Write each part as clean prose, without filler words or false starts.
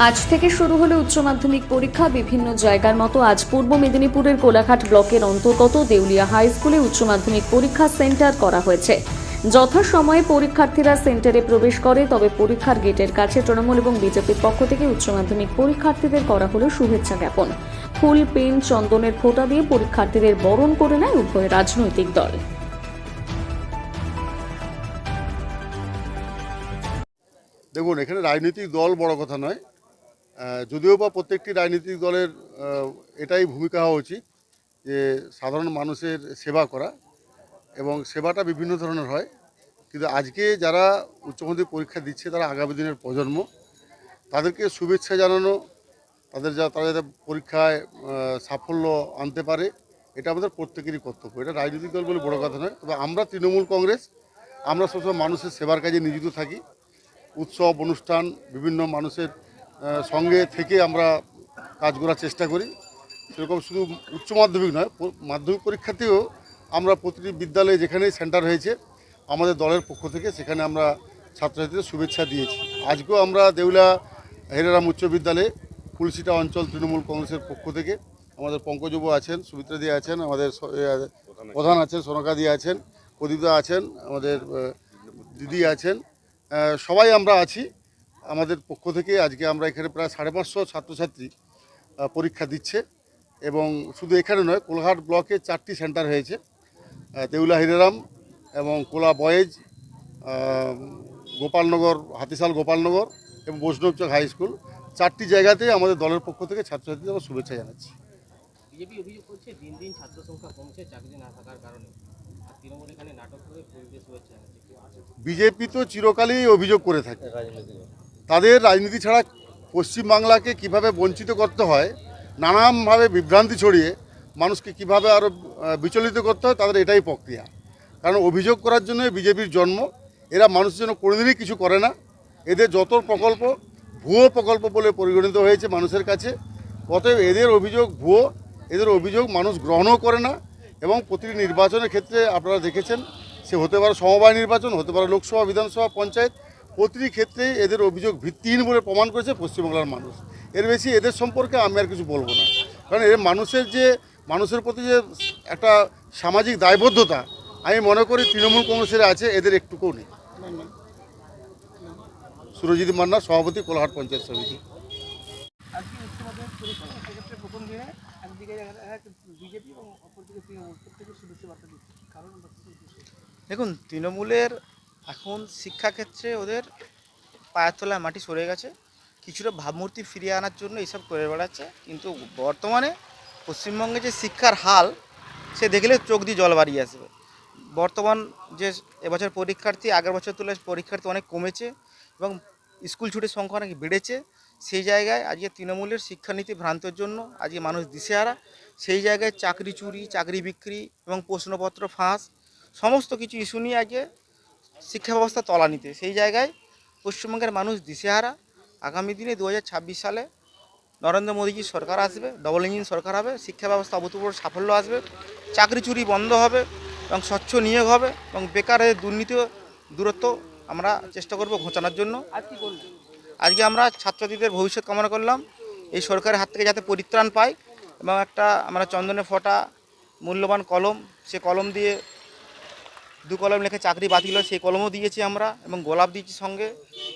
আজ থেকে শুরু হলো উচ্চ মাধ্যমিক পরীক্ষা। বিভিন্ন জায়গার মতো আজ পূর্ব মেদিনীপুরের কোলাঘাট ব্লকের অন্তর্গত দেউলিয়া হাই স্কুলে উচ্চ মাধ্যমিক পরীক্ষা সেন্টার করা হয়েছে। যথাসময়ে পরীক্ষার্থীরা সেন্টারে প্রবেশ করে, তবে পরীক্ষার গেটের কাছে তৃণমূল এবং বিজেপির পক্ষ থেকে উচ্চ মাধ্যমিক পরীক্ষার্থীদের করা হলো শুভেচ্ছা জ্ঞাপন। ফুল, পেন, চন্দনের ফোঁটা দিয়ে পরীক্ষার্থীদের বরণ করে নেয় উভয় রাজনৈতিক দল। দেখুন, এখানে রাজনৈতিক দল বড় কথা নয়, যদিও বা প্রত্যেকটি রাজনৈতিক দলের এটাই ভূমিকা হওয়া উচিত যে সাধারণ মানুষের সেবা করা, এবং সেবাটা বিভিন্ন ধরনের হয়। কিন্তু আজকে যারা উচ্চ মাধ্যমিক পরীক্ষা দিচ্ছে তারা আগামী দিনের প্রজন্ম, তাদেরকে শুভেচ্ছা জানানো, তারা যাতে পরীক্ষায় সাফল্য আনতে পারে, এটা আমাদের প্রত্যেকেরই কর্তব্য। এটা রাজনৈতিক দল বলে বড় কথা নয়। তবে আমরা তৃণমূল কংগ্রেস, আমরা সবসময় মানুষের সেবার কাজে নিয়োজিত থাকি। উৎসব অনুষ্ঠান বিভিন্ন মানুষের সঙ্গে থেকে আমরা কাজ করার চেষ্টা করি। সেরকম শুধু উচ্চ মাধ্যমিক নয়, মাধ্যমিক পরীক্ষাতেও আমরা প্রতিটি বিদ্যালয়ে যেখানেই সেন্টার হয়েছে আমাদের দলের পক্ষ থেকে সেখানে আমরা ছাত্রছাত্রীদের শুভেচ্ছা দিয়েছি। আজকেও আমরা দেউলা হেরারাম উচ্চ বিদ্যালয়ে কুলসিটা অঞ্চল তৃণমূল কংগ্রেসের পক্ষ থেকে আমাদের পঙ্কজবাবু আছেন, সুমিত্রা দি আছেন, আমাদের প্রধান আছেন, সোনকা দি আছেন, প্রদীপদা আছেন, আমাদের দিদি আছেন, সবাই আমরা আছি। আমাদের পক্ষ থেকে আজকে আমরা এখানে প্রায় 550 ছাত্রছাত্রী পরীক্ষা দিচ্ছে। এবং শুধু এখানে নয়, কোলাঘাট ব্লকে 4টি সেন্টার হয়েছে, দেউলা হিরেরাম এবং কোলা বয়েজ, গোপালনগর, হাতিশাল গোপালনগর এবং বৈষ্ণবচক হাই স্কুল। 4টি জায়গাতে আমাদের দলের পক্ষ থেকে ছাত্রছাত্রীদের আমরা শুভেচ্ছা জানাচ্ছি। বিজেপি অভিযোগ করছে দিন দিন ছাত্র সংখ্যা কমছে চাকরি না থাকার কারণে, আর তৃণমূল এখানে নাটক করে পরিবেশ শুভেচ্ছা জানাচ্ছে। বিজেপি তো চিরকালই অভিযোগ করে থাকে, তাদের রাজনীতি ছাড়া পশ্চিমবাংলাকে কিভাবে বঞ্চিত করতে হয়, নানানভাবে বিভ্রান্তি ছড়িয়ে মানুষকে কিভাবে আরও বিচলিত করতে হয়, তাদের এটাই প্রক্রিয়া। কারণ অভিযোগ করার জন্য বিজেপির জন্ম। এরা মানুষের জন্য কোনোদিনই কিছু করে না। এদের যত প্রকল্প ভুয়ো প্রকল্প বলে পরিগণিত হয়েছে মানুষের কাছে। অতএব এদের অভিযোগ ভুয়ো, এদের অভিযোগ মানুষ গ্রহণও করে না। এবং প্রতিটি নির্বাচনের ক্ষেত্রে আপনারা দেখেছেন, সে হতে পারে সমবায় নির্বাচন, হতে পারে লোকসভা, বিধানসভা, পঞ্চায়েত, প্রতিটি ক্ষেত্রেই এদের অভিযোগ ভিত্তিহীন বলে প্রমাণ করেছে পশ্চিমবাংলার মানুষ। এর বেশি এদের সম্পর্কে আমি আর কিছু বলবো না। কারণ এর মানুষের প্রতি যে একটা সামাজিক দায়বদ্ধতা, আমি মনে করি তৃণমূল কংগ্রেসের আছে, এদের একটুকুও নেই। সুরজিৎ মান্না, সভাপতি, কোলাঘাট পঞ্চায়েত সমিতি। আজকে উচ্চ মাধ্যমিক পরীক্ষা, সেক্ষেত্রে প্রথম দিনে একদিকে বিজেপি এবং অপরদিকে তৃণমূল প্রত্যেকে শুভেচ্ছা বার্তা দিচ্ছে, কারণ দেখুন, তৃণমূলের এখন শিক্ষাক্ষেত্রে ওদের পায়ের তলায় মাটি সরে গেছে। কিছুটা ভাবমূর্তি ফিরিয়ে আনার জন্য এইসব করে বেড়াচ্ছে। কিন্তু বর্তমানে পশ্চিমবঙ্গে যে শিক্ষার হাল, সে দেখলে চোখ দিয়ে জল বাড়িয়ে আসবে। বর্তমান যে এবছর পরীক্ষার্থী আগের বছর তুলনায় পরীক্ষার্থী অনেক কমেছে এবং স্কুল ছুটির সংখ্যা অনেক বেড়েছে। সেই জায়গায় আজকে তৃণমূলের শিক্ষানীতি ভ্রান্তের জন্য আজকে মানুষ দিশেহারা। সেই জায়গায় চাকরি চুরি, চাকরি বিক্রি এবং প্রশ্নপত্র ফাঁস, সমস্ত কিছু ইস্যু নিয়ে আজকে শিক্ষা ব্যবস্থা তলানিতে। সেই জায়গায় পশ্চিমবঙ্গের মানুষ দিশেহারা। আগামী দিনে 2026 সালে নরেন্দ্র মোদীজির সরকার আসবে, ডবল ইঞ্জিন সরকার হবে, শিক্ষা ব্যবস্থা অভূতপূর্ব সাফল্য আসবে, চাকরি চুরি বন্ধ হবে এবং স্বচ্ছ নিয়োগ হবে এবং বেকারের দুর্নীতি দূরত্ব আমরা চেষ্টা করব ঘোচানোর জন্য। আজকে আমরা ছাত্রছাত্রীদের ভবিষ্যৎ কামনা করলাম, এই সরকারের হাত থেকে যাতে পরিত্রাণ পায় এবং একটা আমরা চন্দনে ফোঁটা মূল্যবান কলম, সে কলম দিয়ে 2 কলম লেখে চাকরি বাতিল হয়, সেই কলমও দিয়েছি আমরা এবং গোলাপ দিয়েছি সঙ্গে,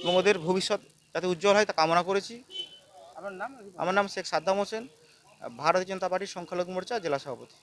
এবং ওদের ভবিষ্যৎ যাতে উজ্জ্বল হয় তা কামনা করেছি। আমার নাম শেখ সাদ্দাম হোসেন, ভারতীয় জনতা পার্টির সংখ্যালঘু মোর্চা জেলা সভাপতি।